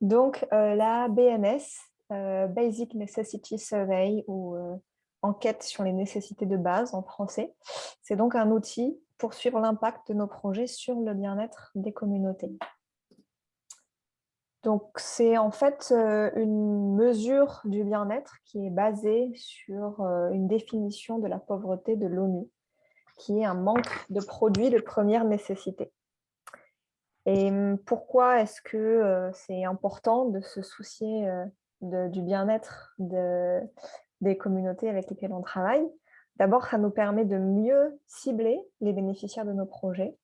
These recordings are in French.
Donc, la BNS, Basic Necessity Survey, ou enquête sur les nécessités de base en français, c'est donc un outil pour suivre l'impact de nos projets sur le bien-être des communautés. Donc, c'est en fait une mesure du bien-être qui est basée sur une définition de la pauvreté de l'ONU, qui est un manque de produits de première nécessité. Et pourquoi est-ce que c'est important de se soucier du bien-être des communautés avec lesquelles on travaille? D'abord, ça nous permet de mieux cibler les bénéficiaires de nos projets.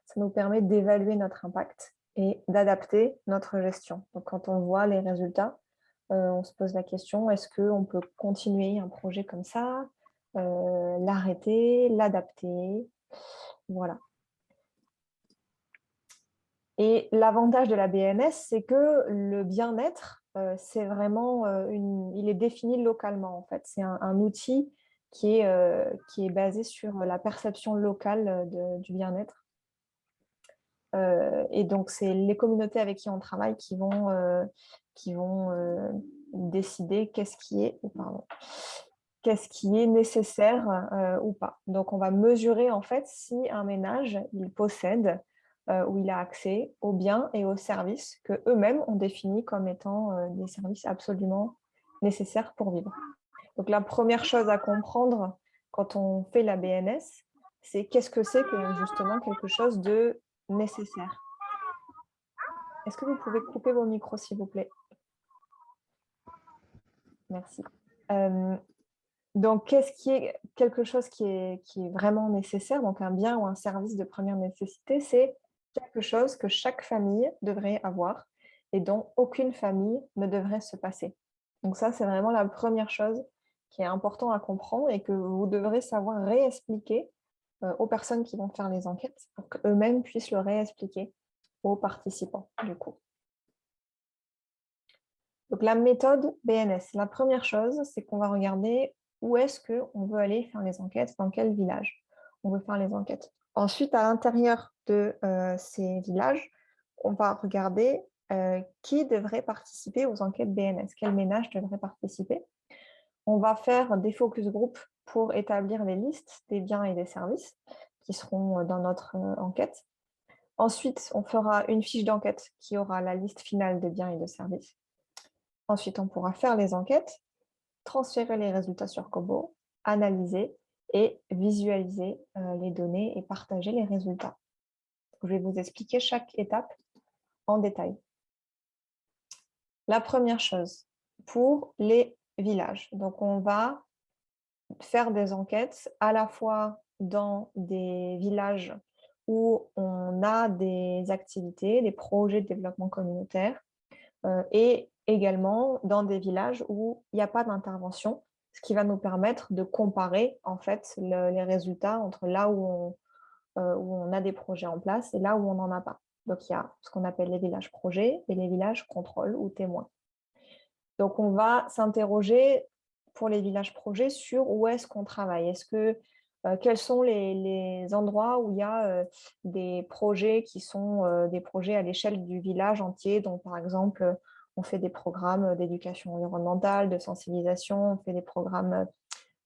Ça nous permet d'évaluer notre impact et d'adapter notre gestion. Donc, quand on voit les résultats, on se pose la question, est-ce qu'on peut continuer un projet comme ça, l'arrêter, l'adapter? Voilà. Et l'avantage de la BNS, c'est que le bien-être, c'est vraiment il est défini localement en fait. C'est un outil qui est basé sur la perception locale du bien-être. Et donc, c'est les communautés avec qui on travaille qui vont décider qu'est-ce qui est nécessaire ou pas. Donc, on va mesurer en fait si un ménage il possède où il a accès aux biens et aux services que eux-mêmes ont définis comme étant des services absolument nécessaires pour vivre. Donc, la première chose à comprendre quand on fait la BNS, c'est qu'est-ce que c'est que justement quelque chose de nécessaire. Est-ce que vous pouvez couper vos micros, s'il vous plaît? Merci. Donc, qu'est-ce qui est quelque chose qui est vraiment nécessaire, donc un bien ou un service de première nécessité, c'est quelque chose que chaque famille devrait avoir et dont aucune famille ne devrait se passer. Donc ça, c'est vraiment la première chose qui est important à comprendre et que vous devrez savoir réexpliquer aux personnes qui vont faire les enquêtes pour qu'eux-mêmes puissent le réexpliquer aux participants, du coup. Donc, la méthode BNS, la première chose, c'est qu'on va regarder où est-ce qu'on veut aller faire les enquêtes, dans quel village on veut faire les enquêtes. Ensuite, à l'intérieur de ces villages, on va regarder qui devrait participer aux enquêtes BNS, quel ménage devrait participer. On va faire des focus group pour établir les listes des biens et des services qui seront dans notre enquête. Ensuite, on fera une fiche d'enquête qui aura la liste finale des biens et de services. Ensuite, on pourra faire les enquêtes, transférer les résultats sur Kobo, analyser et visualiser les données et partager les résultats. Je vais vous expliquer chaque étape en détail. La première chose, pour les villages. Donc, on va faire des enquêtes à la fois dans des villages où on a des activités, des projets de développement communautaire, et également dans des villages où il n'y a pas d'intervention, ce qui va nous permettre de comparer en fait les résultats entre là où on a des projets en place et là où on n'en a pas. Donc, il y a ce qu'on appelle les villages projets et les villages contrôle ou témoins. Donc, on va s'interroger pour les villages projets sur où est-ce qu'on travaille. Quels sont les endroits où il y a des projets qui sont des projets à l'échelle du village entier. Donc, par exemple, on fait des programmes d'éducation environnementale, de sensibilisation, on fait des programmes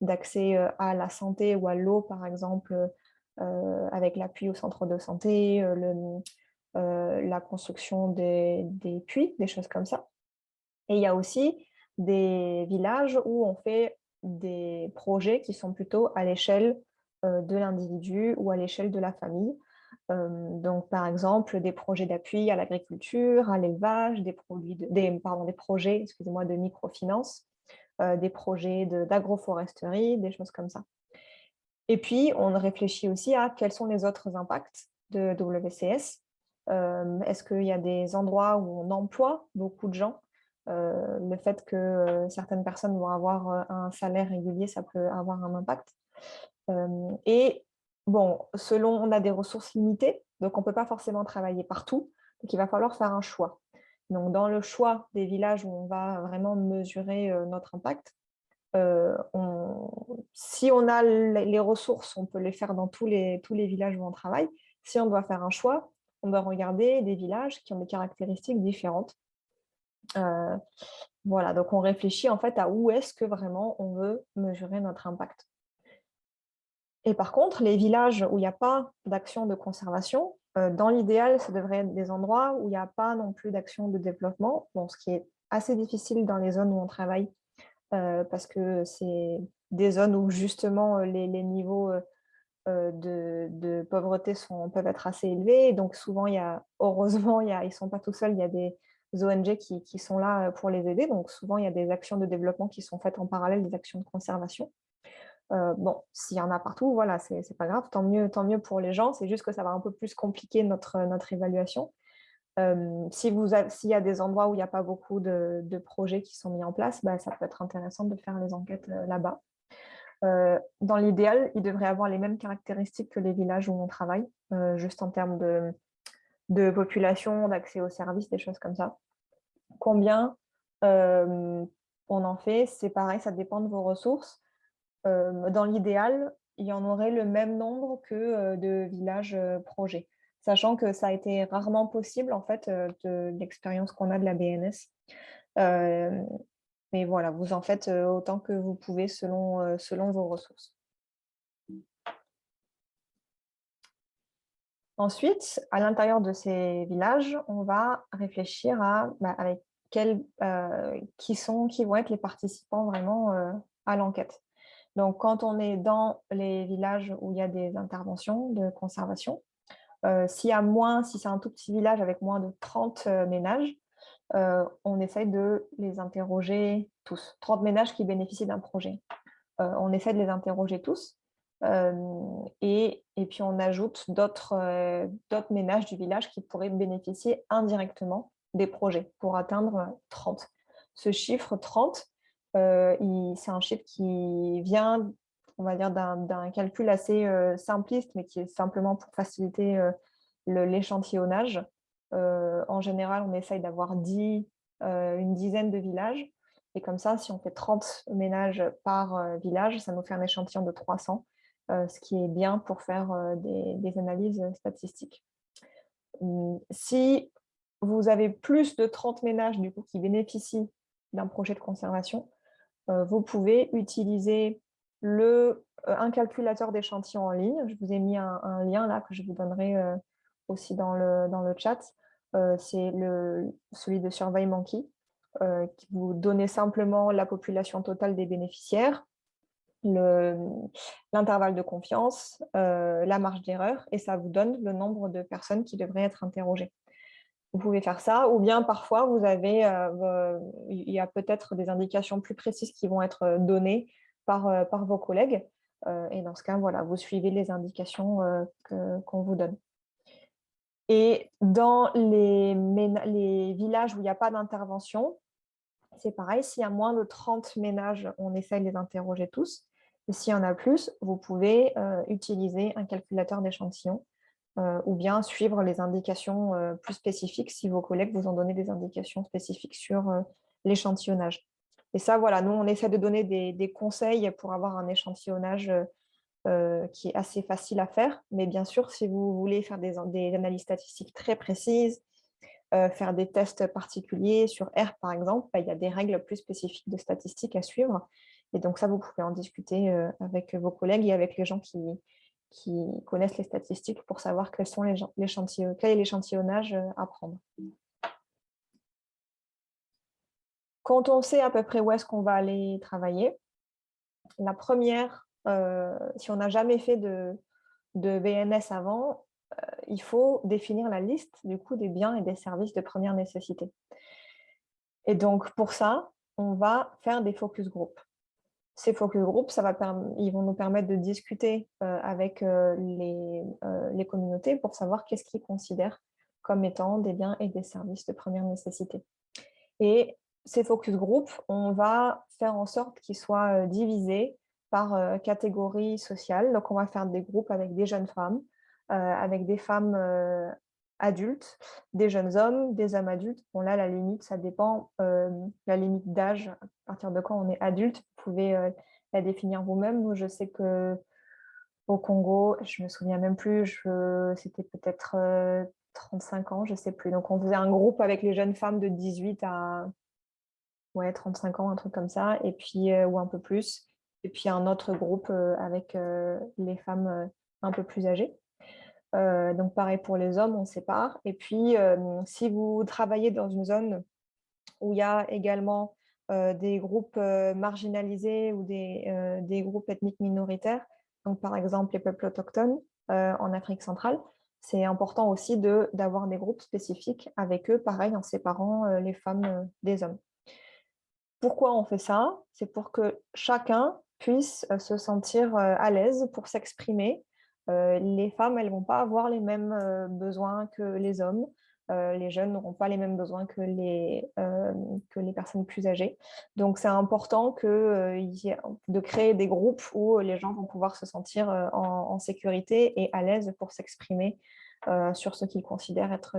d'accès à la santé ou à l'eau, par exemple, avec l'appui au centre de santé, la construction des puits, des choses comme ça. Et il y a aussi des villages où on fait des projets qui sont plutôt à l'échelle de l'individu ou à l'échelle de la famille. Donc, par exemple, des projets d'appui à l'agriculture, à l'élevage, des projets, excusez-moi, de microfinance, des projets d'agroforesterie, des choses comme ça. Et puis, on réfléchit aussi à quels sont les autres impacts de WCS. Est-ce qu'il y a des endroits où on emploie beaucoup de gens? Le fait que certaines personnes vont avoir un salaire régulier, ça peut avoir un impact. Et bon, on a des ressources limitées, donc on ne peut pas forcément travailler partout. Donc, il va falloir faire un choix. Donc, dans le choix des villages où on va vraiment mesurer notre impact, si on a les ressources, on peut les faire dans tous les villages où on travaille. Si on doit faire un choix, on doit regarder des villages qui ont des caractéristiques différentes. Euh, voilà, donc on réfléchit en fait à où est-ce que vraiment on veut mesurer notre impact. Et par contre, les villages où il n'y a pas d'action de conservation, dans l'idéal, ça devrait être des endroits où il n'y a pas non plus d'action de développement, bon, ce qui est assez difficile dans les zones où on travaille, parce que c'est des zones où justement les niveaux de pauvreté peuvent être assez élevés. Donc souvent, heureusement, ils ne sont pas tout seuls, il y a des ONG qui sont là pour les aider. Donc souvent, il y a des actions de développement qui sont faites en parallèle des actions de conservation. Bon, s'il y en a partout, voilà, c'est pas grave, tant mieux pour les gens. C'est juste que ça va un peu plus compliquer notre évaluation. S'il y a des endroits où il n'y a pas beaucoup de projets qui sont mis en place, bah, ça peut être intéressant de faire les enquêtes là-bas. Dans l'idéal, ils devraient avoir les mêmes caractéristiques que les villages où on travaille, juste en termes de population, d'accès aux services, des choses comme ça. Combien on en fait, c'est pareil, ça dépend de vos ressources. Dans l'idéal, il y en aurait le même nombre que de villages projets, sachant que ça a été rarement possible en fait de l'expérience qu'on a de la BNS. Mais voilà, vous en faites autant que vous pouvez selon vos ressources. Ensuite, à l'intérieur de ces villages, on va réfléchir avec qui vont être les participants vraiment à l'enquête. Donc, quand on est dans les villages où il y a des interventions de conservation, si c'est un tout petit village avec moins de 30 ménages, on essaye de les interroger tous. 30 ménages qui bénéficient d'un projet. On essaie de les interroger tous. Et puis, on ajoute d'autres ménages du village qui pourraient bénéficier indirectement des projets pour atteindre 30. Ce chiffre 30, c'est un chiffre qui vient, on va dire, d'un calcul assez simpliste, mais qui est simplement pour faciliter l'échantillonnage. En général, on essaye d'avoir une dizaine de villages. Et comme ça, si on fait 30 ménages par village, ça nous fait un échantillon de 300, ce qui est bien pour faire des analyses statistiques. Si vous avez plus de 30 ménages du coup, qui bénéficient d'un projet de conservation, vous pouvez utiliser un calculateur d'échantillons en ligne. Je vous ai mis un lien là que je vous donnerai aussi dans le chat. C'est celui de SurveyMonkey, qui vous donnez simplement la population totale des bénéficiaires, l'intervalle de confiance, la marge d'erreur, et ça vous donne le nombre de personnes qui devraient être interrogées. Vous pouvez faire ça, ou bien parfois il y a peut-être des indications plus précises qui vont être données par vos collègues. Et dans ce cas, voilà, vous suivez les indications qu'on vous donne. Et dans les villages où il n'y a pas d'intervention, c'est pareil, s'il y a moins de 30 ménages, on essaie de les interroger tous. Et s'il y en a plus, vous pouvez utiliser un calculateur d'échantillons ou bien suivre les indications plus spécifiques si vos collègues vous ont donné des indications spécifiques sur l'échantillonnage. Et ça, voilà, nous, on essaie de donner des conseils pour avoir un échantillonnage qui est assez facile à faire. Mais bien sûr, si vous voulez faire des analyses statistiques très précises, faire des tests particuliers sur R, par exemple, il y a des règles plus spécifiques de statistiques à suivre. Et donc ça, vous pouvez en discuter avec vos collègues et avec les gens qui connaissent les statistiques pour savoir quel est l'échantillonnage à prendre. Quand on sait à peu près où est-ce qu'on va aller travailler, la première, si on n'a jamais fait de BNS avant, il faut définir la liste du coup des biens et des services de première nécessité. Et donc, pour ça, on va faire des focus group. Ces focus group, ils vont nous permettre de discuter avec les communautés pour savoir qu'est-ce qu'ils considèrent comme étant des biens et des services de première nécessité. Et ces focus group, on va faire en sorte qu'ils soient divisés par catégorie sociale. Donc, on va faire des groupes avec des jeunes femmes, avec des femmes adultes, des jeunes hommes, des hommes adultes. Bon, là, la limite, ça dépend, la limite d'âge, à partir de quand on est adulte, vous pouvez la définir vous-même. Moi, je sais que au Congo, je me souviens même plus, c'était peut-être 35 ans, je ne sais plus. Donc, on faisait un groupe avec les jeunes femmes de 18 à 35 ans, un truc comme ça, et puis, ou un peu plus. Et puis, un autre groupe avec les femmes un peu plus âgées. Donc, pareil pour les hommes, on sépare. Et puis, si vous travaillez dans une zone où il y a également des groupes marginalisés ou des groupes ethniques minoritaires, donc par exemple les peuples autochtones en Afrique centrale, c'est important aussi d'avoir des groupes spécifiques avec eux, pareil, en séparant les femmes des hommes. Pourquoi on fait ça? C'est pour que chacun puisse se sentir à l'aise pour s'exprimer. Les femmes, elles ne vont pas avoir les mêmes besoins que les hommes. Les jeunes n'auront pas les mêmes besoins que les personnes plus âgées. Donc, c'est important de créer des groupes où les gens vont pouvoir se sentir en sécurité et à l'aise pour s'exprimer sur ce qu'ils considèrent être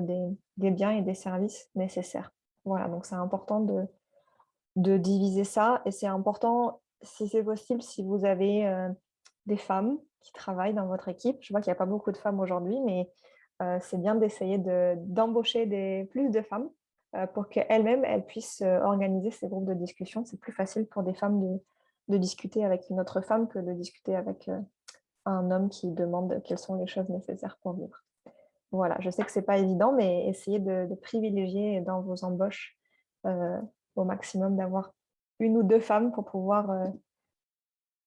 des biens et des services nécessaires. Voilà, donc c'est important de diviser ça. Et c'est important, si c'est possible, si vous avez des femmes qui travaillent dans votre équipe. Je vois qu'il n'y a pas beaucoup de femmes aujourd'hui, mais c'est bien d'essayer d'embaucher plus de femmes pour qu'elles-mêmes, elles puissent organiser ces groupes de discussion. C'est plus facile pour des femmes de discuter avec une autre femme que de discuter avec un homme qui demande quelles sont les choses nécessaires pour vivre. Voilà, je sais que ce n'est pas évident, mais essayez de privilégier dans vos embauches au maximum d'avoir une ou deux femmes pour pouvoir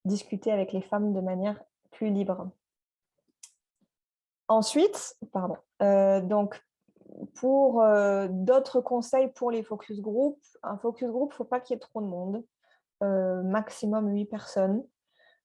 discuter avec les femmes de manière plus libre. Ensuite, donc pour d'autres conseils pour les focus group, un focus group, il ne faut pas qu'il y ait trop de monde, maximum 8 personnes.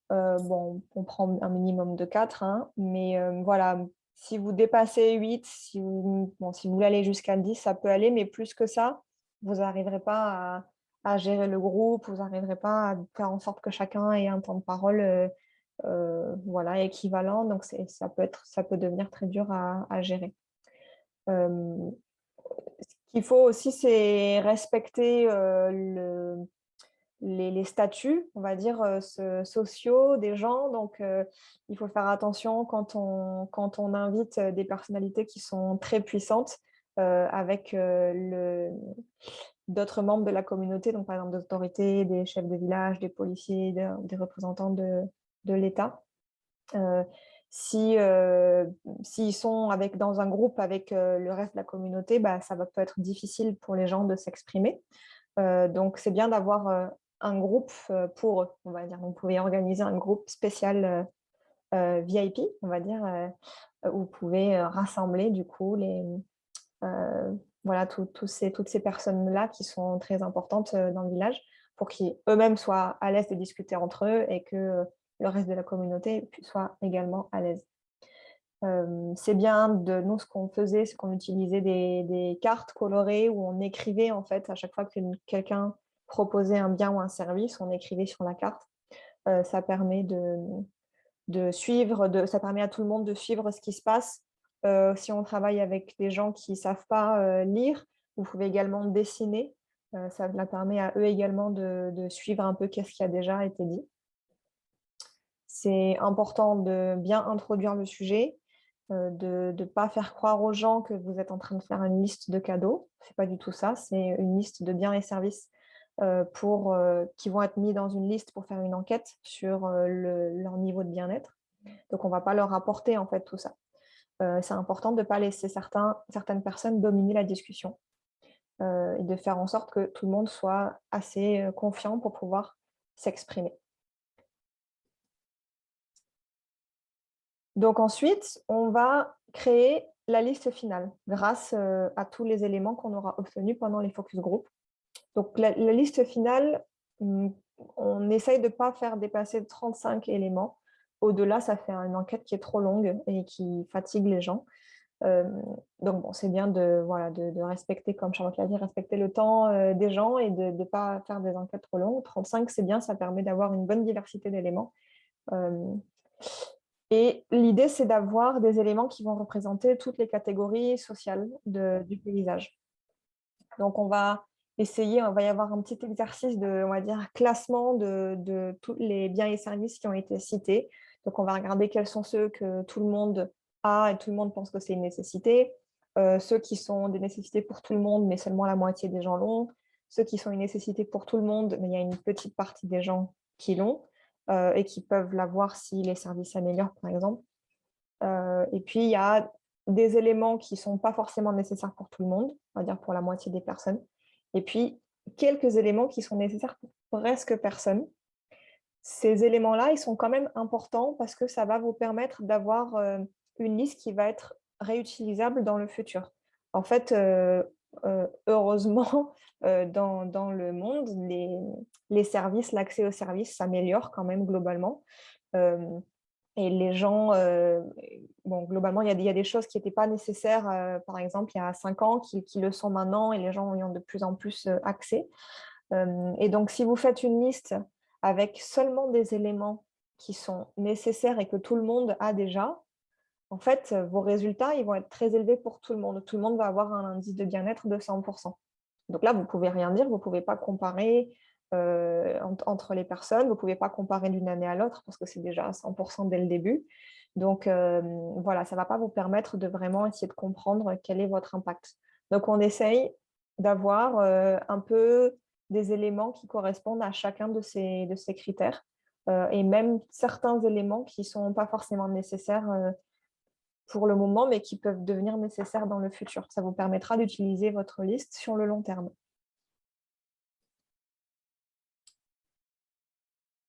Bon, on prend un minimum de 4, hein, mais voilà, si vous dépassez 8, si vous voulez aller jusqu'à 10, ça peut aller, mais plus que ça, vous n'arriverez pas à gérer le groupe, vous n'arriverez pas à faire en sorte que chacun ait un temps de parole voilà, équivalent, donc ça peut devenir très dur à gérer. Ce qu'il faut aussi, c'est respecter les statuts, on va dire, sociaux des gens. Donc, il faut faire attention quand on invite des personnalités qui sont très puissantes avec d'autres membres de la communauté, donc par exemple des autorités, des chefs de village, des policiers, des représentants de l'État. S'ils sont dans un groupe avec le reste de la communauté, ça peut être difficile pour les gens de s'exprimer. Donc, c'est bien d'avoir un groupe pour eux, on va dire. Donc, vous pouvez organiser un groupe spécial VIP, on va dire, où vous pouvez rassembler du coup voilà, toutes ces personnes-là qui sont très importantes dans le village pour qu'ils eux-mêmes soient à l'aise de discuter entre eux et que le reste de la communauté soit également à l'aise. C'est bien nous, ce qu'on faisait, c'est qu'on utilisait des cartes colorées où on écrivait en fait à chaque fois que quelqu'un proposait un bien ou un service, on écrivait sur la carte. Ça permet de suivre, ça permet à tout le monde de suivre ce qui se passe. Si on travaille avec des gens qui ne savent pas lire, vous pouvez également dessiner. Ça leur permet à eux également de suivre un peu qu'est-ce qui a déjà été dit. C'est important de bien introduire le sujet, de ne pas faire croire aux gens que vous êtes en train de faire une liste de cadeaux. Ce n'est pas du tout ça, c'est une liste de biens et services qui vont être mis dans une liste pour faire une enquête sur leur niveau de bien-être. Donc, on ne va pas leur apporter en fait tout ça. C'est important de ne pas laisser certaines personnes dominer la discussion et de faire en sorte que tout le monde soit assez confiant pour pouvoir s'exprimer. Donc ensuite, on va créer la liste finale grâce à tous les éléments qu'on aura obtenus pendant les focus group. Donc la liste finale, on essaye de ne pas faire dépasser 35 éléments. Au-delà, ça fait une enquête qui est trop longue et qui fatigue les gens. Donc bon, c'est bien de respecter, comme Charlotte l'a dit, respecter le temps des gens et de ne pas faire des enquêtes trop longues. 35, c'est bien, ça permet d'avoir une bonne diversité d'éléments. Et l'idée, c'est d'avoir des éléments qui vont représenter toutes les catégories sociales du paysage. Donc, on va y avoir un petit exercice on va dire, classement de tous les biens et services qui ont été cités. Donc, on va regarder quels sont ceux que tout le monde a et tout le monde pense que c'est une nécessité. ceux qui sont des nécessités pour tout le monde, mais seulement la moitié des gens l'ont, ceux qui sont une nécessité pour tout le monde, mais il y a une petite partie des gens qui l'ont et qui peuvent l'avoir si les services s'améliorent, par exemple. Et puis, il y a des éléments qui ne sont pas forcément nécessaires pour tout le monde, on va dire pour la moitié des personnes. Et puis, quelques éléments qui sont nécessaires pour presque personne. Ces éléments-là, ils sont quand même importants parce que ça va vous permettre d'avoir une liste qui va être réutilisable dans le futur. En fait, heureusement, dans le monde, les services, l'accès aux services s'améliore quand même globalement. Euh, et les gens, bon, globalement, il y a des choses qui n'étaient pas nécessaires, par exemple, il y a 5 ans, qui le sont maintenant, et les gens y ont de plus en plus accès. Et donc, si vous faites une liste avec seulement des éléments qui sont nécessaires et que tout le monde a déjà, en fait, vos résultats, ils vont être très élevés pour tout le monde. Tout le monde va avoir un indice de bien-être de 100%. Donc là, vous ne pouvez rien dire, vous ne pouvez pas comparer entre les personnes, vous ne pouvez pas comparer d'une année à l'autre parce que c'est déjà à 100% dès le début. Donc voilà, ça ne va pas vous permettre de vraiment essayer de comprendre quel est votre impact. Donc on essaye d'avoir un peu des éléments qui correspondent à chacun de ces critères et même certains éléments qui ne sont pas forcément nécessaires pour le moment, mais qui peuvent devenir nécessaires dans le futur. Ça vous permettra d'utiliser votre liste sur le long terme.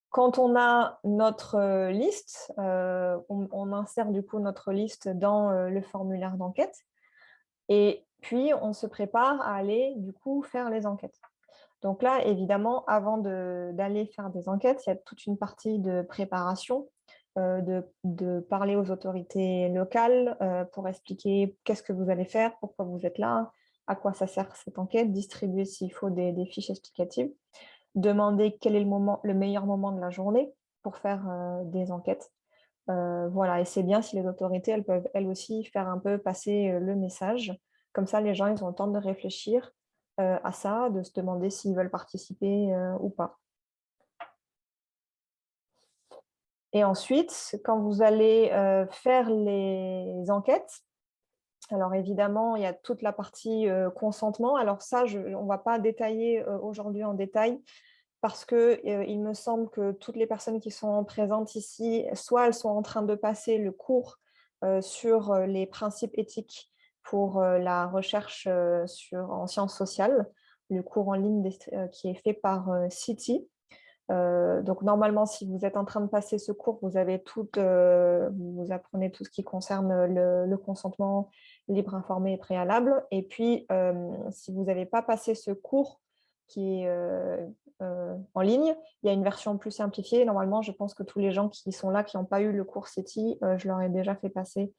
Quand on a notre liste, on insère du coup notre liste dans le formulaire d'enquête et puis on se prépare à aller du coup faire les enquêtes. Donc là, évidemment, avant d'aller faire des enquêtes, il y a toute une partie de préparation, de parler aux autorités locales pour expliquer qu'est-ce que vous allez faire, pourquoi vous êtes là, à quoi ça sert cette enquête, distribuer s'il faut des fiches explicatives, demander quel est le meilleur moment de la journée pour faire des enquêtes. Voilà, et c'est bien si les autorités, elles peuvent elles aussi faire un peu passer le message. Comme ça, les gens, ils ont le temps de réfléchir à ça, de se demander s'ils veulent participer ou pas. Et ensuite, quand vous allez faire les enquêtes, alors évidemment, il y a toute la partie consentement. Alors ça, on ne va pas détailler aujourd'hui en détail parce que il me semble que toutes les personnes qui sont présentes ici, soit elles sont en train de passer le cours sur les principes éthiques pour la recherche en sciences sociales, le cours en ligne qui est fait par Citi. Donc normalement, si vous êtes en train de passer ce cours, vous avez vous apprenez tout ce qui concerne le consentement libre, informé et préalable. Et puis, si vous n'avez pas passé ce cours qui est en ligne, il y a une version plus simplifiée. Normalement, je pense que tous les gens qui sont là, qui n'ont pas eu le cours CETI, je leur ai déjà fait passer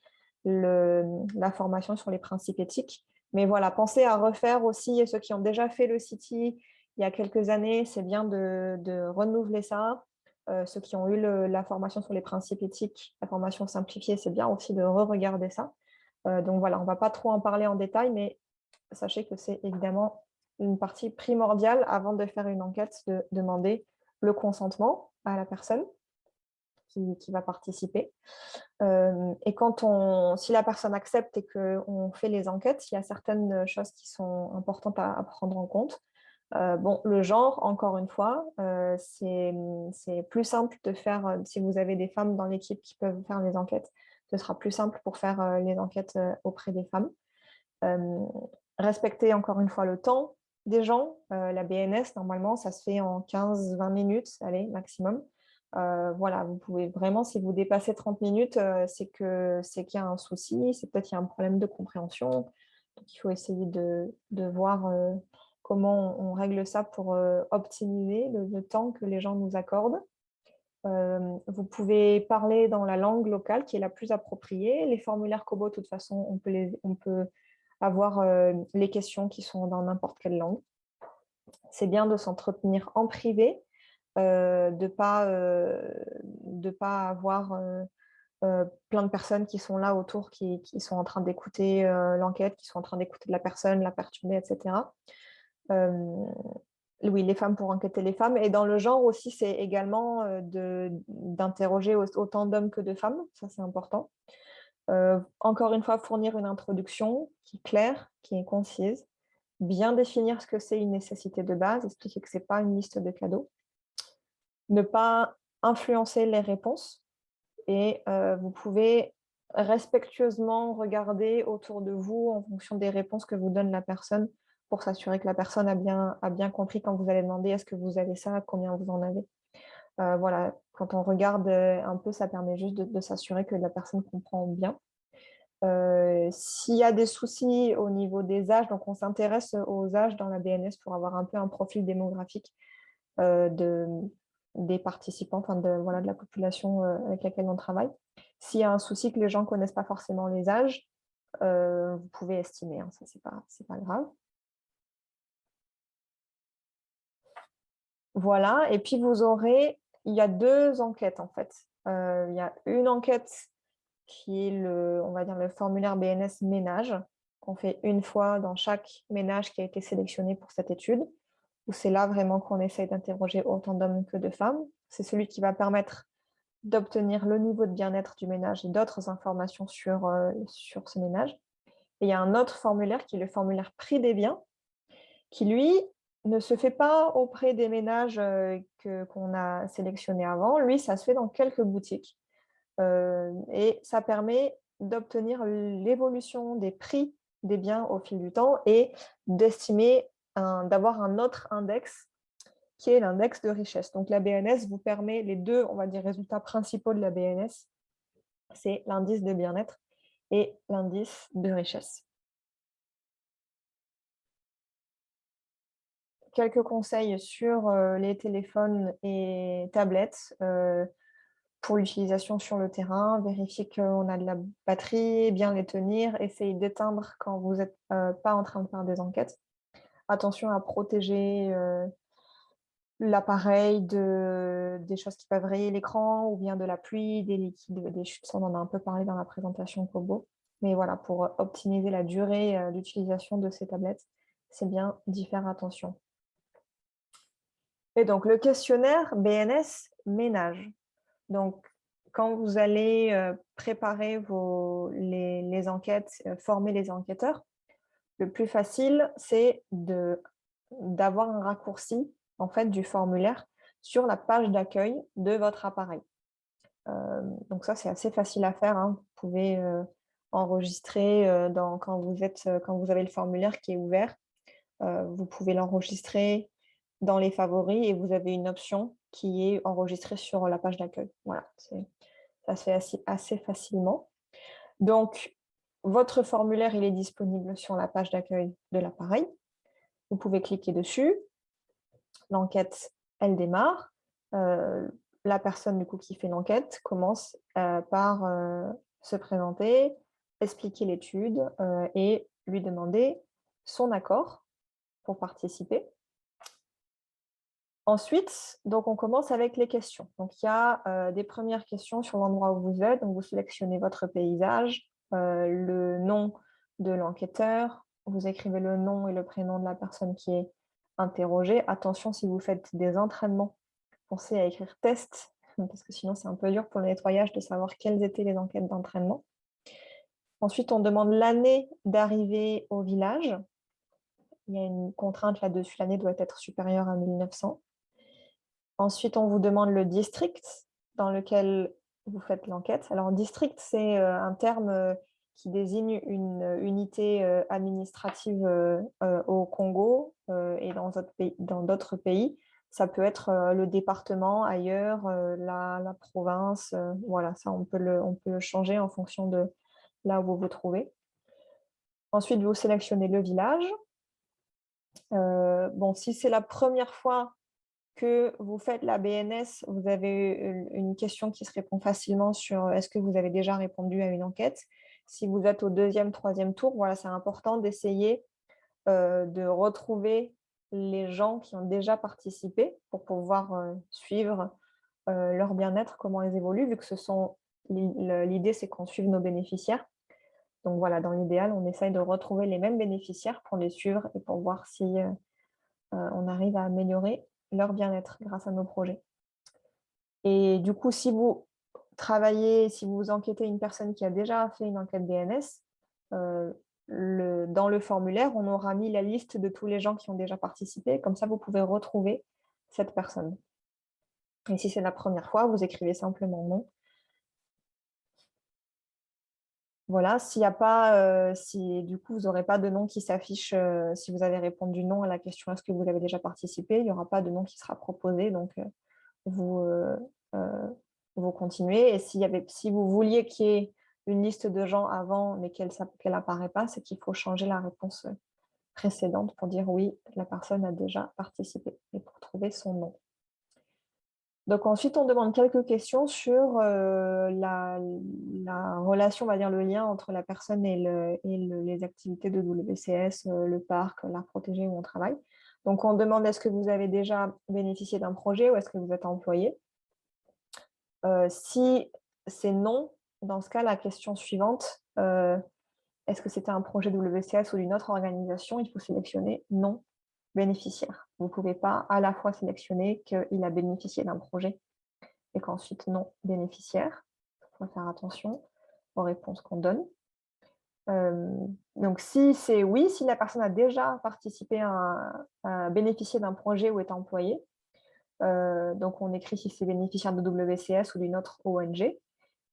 la formation sur les principes éthiques. Mais voilà, pensez à refaire aussi ceux qui ont déjà fait le CETI il y a quelques années, c'est bien de renouveler ça. Ceux qui ont eu la formation sur les principes éthiques, la formation simplifiée, c'est bien aussi de re-regarder ça. Donc voilà, on ne va pas trop en parler en détail, mais sachez que c'est évidemment une partie primordiale avant de faire une enquête, de demander le consentement à la personne qui va participer. Et si la personne accepte et qu'on fait les enquêtes, il y a certaines choses qui sont importantes à prendre en compte. Bon, le genre, encore une fois, c'est plus simple de faire, si vous avez des femmes dans l'équipe qui peuvent faire les enquêtes, ce sera plus simple pour faire les enquêtes auprès des femmes. Respecter encore une fois le temps des gens. La BNS, normalement, ça se fait en 15-20 minutes, allez, maximum. Voilà, vous pouvez vraiment, si vous dépassez 30 minutes, c'est qu'il y a un souci, c'est peut-être qu'il y a un problème de compréhension. Donc, il faut essayer de voir comment règle ça pour optimiser le temps que les gens nous accordent. Vous pouvez parler dans la langue locale qui est la plus appropriée. Les formulaires Kobo, de toute façon, on peut avoir les questions qui sont dans n'importe quelle langue. C'est bien de s'entretenir en privé, de pas avoir plein de personnes qui sont là autour, qui sont en train d'écouter l'enquête, qui sont en train d'écouter la personne, la perturber, etc. Oui, les femmes pour enquêter les femmes. Et dans le genre aussi, c'est également d'interroger autant d'hommes que de femmes. Ça, c'est important. Encore une fois, fournir une introduction qui est claire, qui est concise, bien définir ce que c'est une nécessité de base, expliquer que ce n'est pas une liste de cadeaux, ne pas influencer les réponses et vous pouvez respectueusement regarder autour de vous en fonction des réponses que vous donne la personne pour s'assurer que la personne a bien compris quand vous allez demander: «Est-ce que vous avez ça? Combien vous en avez?» Voilà, quand on regarde, un peu, ça permet juste de s'assurer que la personne comprend bien. S'il y a des soucis au niveau des âges, donc on s'intéresse aux âges dans la BNS pour avoir un peu un profil démographique, de des participants, enfin voilà, de la population, avec laquelle on travaille. S'il y a un souci que les gens ne connaissent pas forcément les âges, vous pouvez estimer, hein, ça c'est pas grave. Voilà, et puis il y a 2 enquêtes en fait. Il y a une enquête qui est on va dire le formulaire BNS ménage, qu'on fait une fois dans chaque ménage qui a été sélectionné pour cette étude, où c'est là vraiment qu'on essaye d'interroger autant d'hommes que de femmes. C'est celui qui va permettre d'obtenir le niveau de bien-être du ménage et d'autres informations sur ce ménage. Et il y a un autre formulaire qui est le formulaire prix des biens, qui lui ne se fait pas auprès des ménages qu'on a sélectionnés avant. Lui, ça se fait dans quelques boutiques. Et ça permet d'obtenir l'évolution des prix des biens au fil du temps et d'avoir un autre index qui est l'index de richesse. Donc la BNS vous permet les deux, on va dire, résultats principaux de la BNS, c'est l'indice de bien-être et l'indice de richesse. Quelques conseils sur les téléphones et tablettes pour l'utilisation sur le terrain. Vérifier qu'on a de la batterie, bien les tenir, essayer d'éteindre quand vous n'êtes pas en train de faire des enquêtes. Attention à protéger l'appareil des choses qui peuvent rayer l'écran ou bien de la pluie, des liquides, des chutes. Ça, on en a un peu parlé dans la présentation Kobo. Mais voilà, pour optimiser la durée d'utilisation de ces tablettes, c'est bien d'y faire attention. Et donc, le questionnaire BNS ménage. Donc, quand vous allez préparer les enquêtes, former les enquêteurs, le plus facile, c'est d'avoir un raccourci en fait, du formulaire sur la page d'accueil de votre appareil. Donc ça, c'est assez facile à faire, hein. Vous pouvez enregistrer quand vous avez le formulaire qui est ouvert, vous pouvez l'enregistrer dans les favoris et vous avez une option qui est enregistrée sur la page d'accueil. Voilà, ça se fait assez facilement. Donc, votre formulaire, il est disponible sur la page d'accueil de l'appareil. Vous pouvez cliquer dessus. L'enquête, elle démarre. La personne du coup, qui fait l'enquête commence par se présenter, expliquer l'étude et lui demander son accord pour participer. Ensuite, donc on commence avec les questions. Donc, il y a des premières questions sur l'endroit où vous êtes. Donc, vous sélectionnez votre paysage, le nom de l'enquêteur, vous écrivez le nom et le prénom de la personne qui est interrogée. Attention, si vous faites des entraînements, pensez à écrire test, parce que sinon c'est un peu dur pour le nettoyage de savoir quelles étaient les enquêtes d'entraînement. Ensuite, on demande l'année d'arrivée au village. Il y a une contrainte là-dessus, l'année doit être supérieure à 1900. Ensuite, on vous demande le district dans lequel vous faites l'enquête. Alors, district, c'est un terme qui désigne une unité administrative au Congo et dans d'autres pays. Ça peut être le département ailleurs, la province. Voilà, ça, on peut le changer en fonction de là où vous vous trouvez. Ensuite, vous sélectionnez le village. Bon, si c'est la première fois que vous faites la BNS, vous avez une question qui se répond facilement sur est-ce que vous avez déjà répondu à une enquête. Si vous êtes au deuxième, troisième tour, voilà, c'est important d'essayer de retrouver les gens qui ont déjà participé pour pouvoir suivre leur bien-être, comment ils évoluent, vu que l'idée, c'est qu'on suive nos bénéficiaires. Donc voilà, dans l'idéal, on essaye de retrouver les mêmes bénéficiaires pour les suivre et pour voir si on arrive à améliorer leur bien-être grâce à nos projets. Et du coup, si vous travaillez, si vous enquêtez une personne qui a déjà fait une enquête DNS, dans le formulaire, on aura mis la liste de tous les gens qui ont déjà participé. Comme ça, vous pouvez retrouver cette personne. Et si c'est la première fois, vous écrivez simplement non. Voilà, s'il n'y a pas, si du coup vous n'aurez pas de nom qui s'affiche, si vous avez répondu non à la question est-ce que vous avez déjà participé, il n'y aura pas de nom qui sera proposé, donc vous, vous continuez. Et si vous vouliez qu'il y ait une liste de gens avant, mais qu'elle n'apparaît pas, c'est qu'il faut changer la réponse précédente pour dire oui, la personne a déjà participé et pour trouver son nom. Donc ensuite, on demande quelques questions sur la relation, on va dire le lien entre la personne et les activités de WCS, le parc, l'art protégé où on travaille. Donc on demande est-ce que vous avez déjà bénéficié d'un projet ou est-ce que vous êtes employé? Si c'est non, dans ce cas, la question suivante, est-ce que c'était un projet WCS ou d'une autre organisation? Il faut sélectionner non bénéficiaire. Vous ne pouvez pas à la fois sélectionner qu'il a bénéficié d'un projet et qu'ensuite non bénéficiaire. Il faut faire attention aux réponses qu'on donne. Donc si c'est oui, si la personne a déjà participé à bénéficier d'un projet ou est employé, donc on écrit si c'est bénéficiaire de WCS ou d'une autre ONG.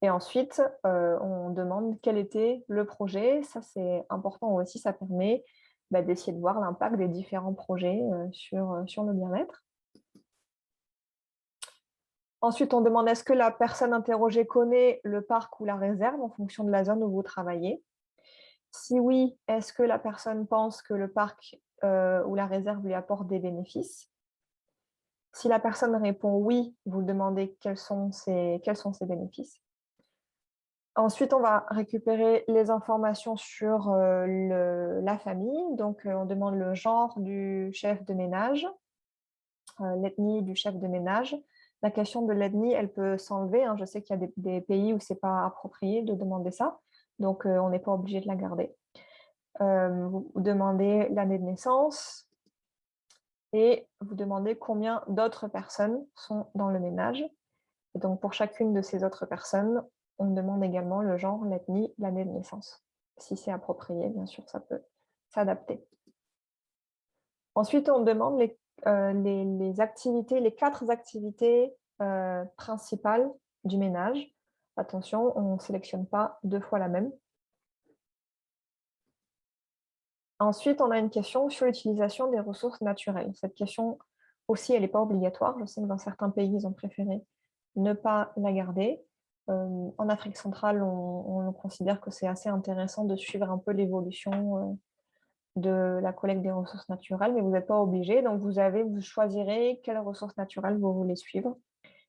Et ensuite, on demande quel était le projet. Ça, c'est important aussi, ça permet d'essayer de voir l'impact des différents projets sur le bien-être. Ensuite, on demande est-ce que la personne interrogée connaît le parc ou la réserve en fonction de la zone où vous travaillez. Si oui, est-ce que la personne pense que le parc ou la réserve lui apporte des bénéfices? Si la personne répond oui, vous demandez quels sont ses bénéfices. Ensuite, on va récupérer les informations sur la famille. Donc, on demande le genre du chef de ménage, l'ethnie du chef de ménage. La question de l'ethnie, elle peut s'enlever, hein. Je sais qu'il y a des pays où ce n'est pas approprié de demander ça. Donc, on n'est pas obligé de la garder. Vous demandez l'année de naissance et vous demandez combien d'autres personnes sont dans le ménage. Et donc, pour chacune de ces autres personnes, on demande également le genre, l'ethnie, l'année de naissance. Si c'est approprié, bien sûr, ça peut s'adapter. Ensuite, on demande les activités, les 4 activités principales du ménage. Attention, on ne sélectionne pas 2 fois la même. Ensuite, on a une question sur l'utilisation des ressources naturelles. Cette question aussi, elle n'est pas obligatoire. Je sais que dans certains pays, ils ont préféré ne pas la garder. En Afrique centrale, on considère que c'est assez intéressant de suivre un peu l'évolution de la collecte des ressources naturelles, mais vous n'êtes pas obligé. Donc, vous choisirez quelles ressources naturelles vous voulez suivre.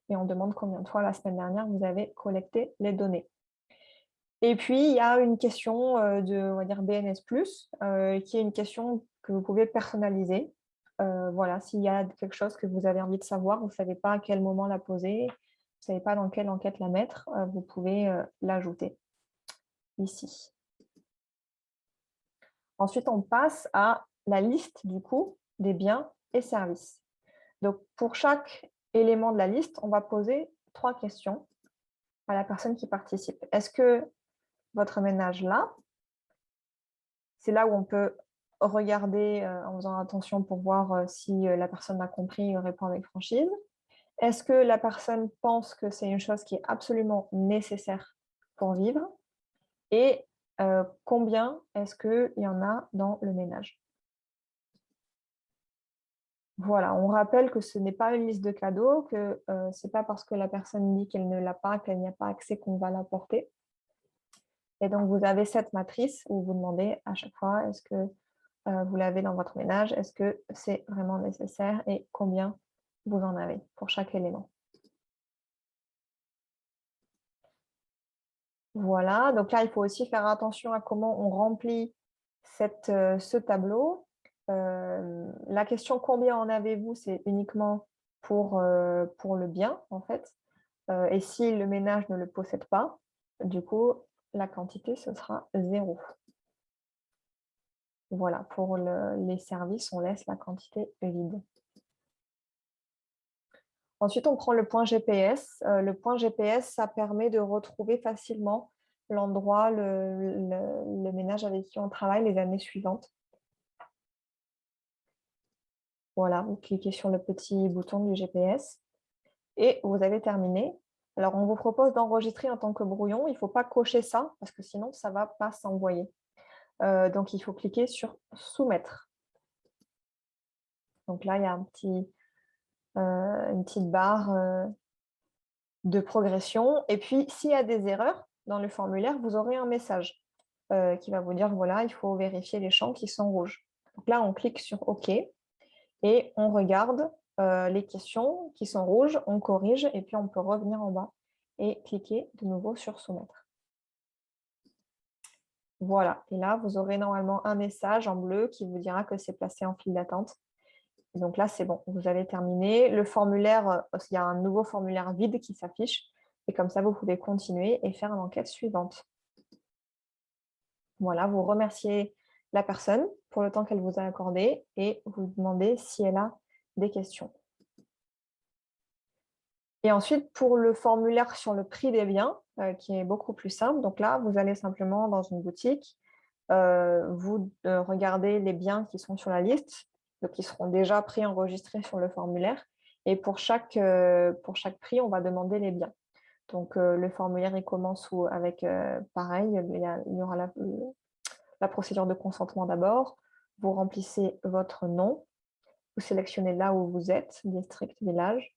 Et on demande combien de fois la semaine dernière vous avez collecté les données. Et puis, il y a une question on va dire BNS+, qui est une question que vous pouvez personnaliser. Voilà, s'il y a quelque chose que vous avez envie de savoir, vous ne savez pas à quel moment la poser, vous ne savez pas dans quelle enquête la mettre, vous pouvez l'ajouter ici. Ensuite, on passe à la liste du coup des biens et services. Donc, pour chaque élément de la liste, on va poser 3 questions à la personne qui participe. Est-ce que votre ménage là, c'est là où on peut regarder en faisant attention pour voir si la personne a compris et répond avec franchise. Est-ce que la personne pense que c'est une chose qui est absolument nécessaire pour vivre? Et combien est-ce qu'il y en a dans le ménage? Voilà, on rappelle que ce n'est pas une liste de cadeaux, que ce n'est pas parce que la personne dit qu'elle ne l'a pas, qu'elle n'y a pas accès qu'on va l'apporter. Et donc, vous avez cette matrice où vous demandez à chaque fois, est-ce que vous l'avez dans votre ménage, est-ce que c'est vraiment nécessaire et combien vous en avez pour chaque élément. Voilà, donc là, il faut aussi faire attention à comment on remplit ce tableau. La question combien en avez-vous, c'est uniquement pour le bien, en fait. Et si le ménage ne le possède pas, du coup, la quantité, ce sera 0. Voilà, pour les services, on laisse la quantité vide. Ensuite, on prend le point GPS. Le point GPS, ça permet de retrouver facilement l'endroit, le ménage avec qui on travaille les années suivantes. Voilà, vous cliquez sur le petit bouton du GPS et vous avez terminé. Alors, on vous propose d'enregistrer en tant que brouillon. Il ne faut pas cocher ça parce que sinon, ça ne va pas s'envoyer. Donc, il faut cliquer sur « Soumettre ». Donc là, il y a une petite barre de progression. Et puis, s'il y a des erreurs dans le formulaire, vous aurez un message qui va vous dire, voilà, il faut vérifier les champs qui sont rouges. Donc là, on clique sur OK et on regarde les questions qui sont rouges, on corrige et puis on peut revenir en bas et cliquer de nouveau sur Soumettre. Voilà, et là, vous aurez normalement un message en bleu qui vous dira que c'est placé en file d'attente. Donc là, c'est bon, vous avez terminé. Le formulaire, il y a un nouveau formulaire vide qui s'affiche. Et comme ça, vous pouvez continuer et faire l'enquête suivante. Voilà, vous remerciez la personne pour le temps qu'elle vous a accordé et vous demandez si elle a des questions. Et ensuite, pour le formulaire sur le prix des biens, qui est beaucoup plus simple, donc là, vous allez simplement dans une boutique, vous regardez les biens qui sont sur la liste, donc qui seront déjà préenregistrés sur le formulaire. Et pour chaque prix, on va demander les biens. Donc, le formulaire, il commence avec, pareil, il y aura la procédure de consentement d'abord. Vous remplissez votre nom. Vous sélectionnez là où vous êtes, district, village.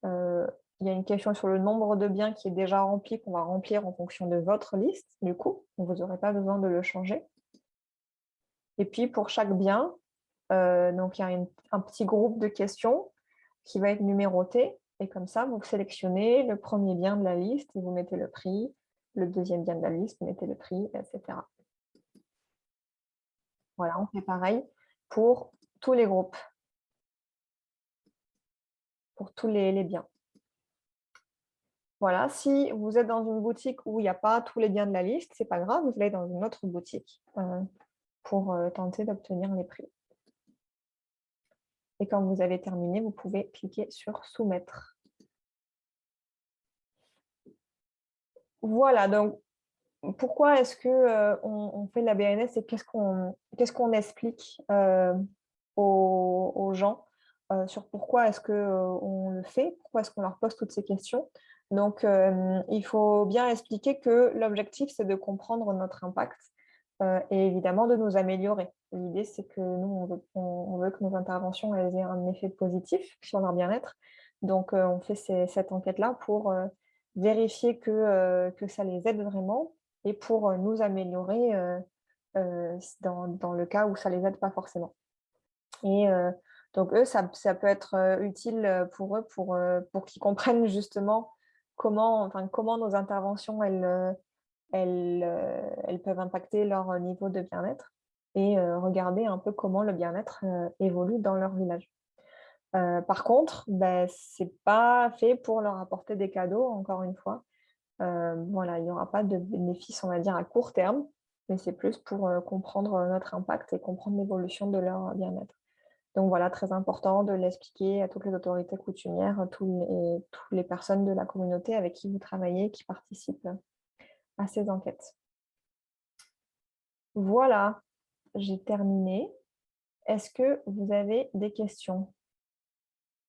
Il y a une question sur le nombre de biens qui est déjà rempli, qu'on va remplir en fonction de votre liste, du coup. Donc, vous n'aurez pas besoin de le changer. Et puis, pour chaque bien, donc il y a un petit groupe de questions qui va être numéroté. Et comme ça, vous sélectionnez le premier bien de la liste et vous mettez le prix. Le deuxième bien de la liste, vous mettez le prix, etc. Voilà, on fait pareil pour tous les groupes, pour tous les biens. Voilà, si vous êtes dans une boutique où il n'y a pas tous les biens de la liste, ce n'est pas grave, vous allez dans une autre boutique pour tenter d'obtenir les prix. Et quand vous avez terminé, vous pouvez cliquer sur « Soumettre ». Voilà, donc pourquoi est-ce qu'on fait de la BNS et qu'est-ce qu'on explique aux gens sur pourquoi est-ce qu'on le fait, pourquoi est-ce qu'on leur pose toutes ces questions. Donc, il faut bien expliquer que l'objectif, c'est de comprendre notre impact et évidemment de nous améliorer. L'idée, c'est que nous, on veut que nos interventions elles aient un effet positif sur leur bien-être. Donc, on fait cette enquête-là pour vérifier que ça les aide vraiment et pour nous améliorer dans le cas où ça ne les aide pas forcément. Et donc, eux, ça peut être utile pour eux pour qu'ils comprennent justement comment nos interventions, elles peuvent impacter leur niveau de bien-être et regarder un peu comment le bien-être évolue dans leur village. Par contre, ce n'est pas fait pour leur apporter des cadeaux, encore une fois. Voilà, il n'y aura pas de bénéfice, on va dire, à court terme, mais c'est plus pour comprendre notre impact et comprendre l'évolution de leur bien-être. Donc voilà, très important de l'expliquer à toutes les autorités coutumières, toutes les personnes de la communauté avec qui vous travaillez, qui participent à ces enquêtes. Voilà, j'ai terminé. Est-ce que vous avez des questions ?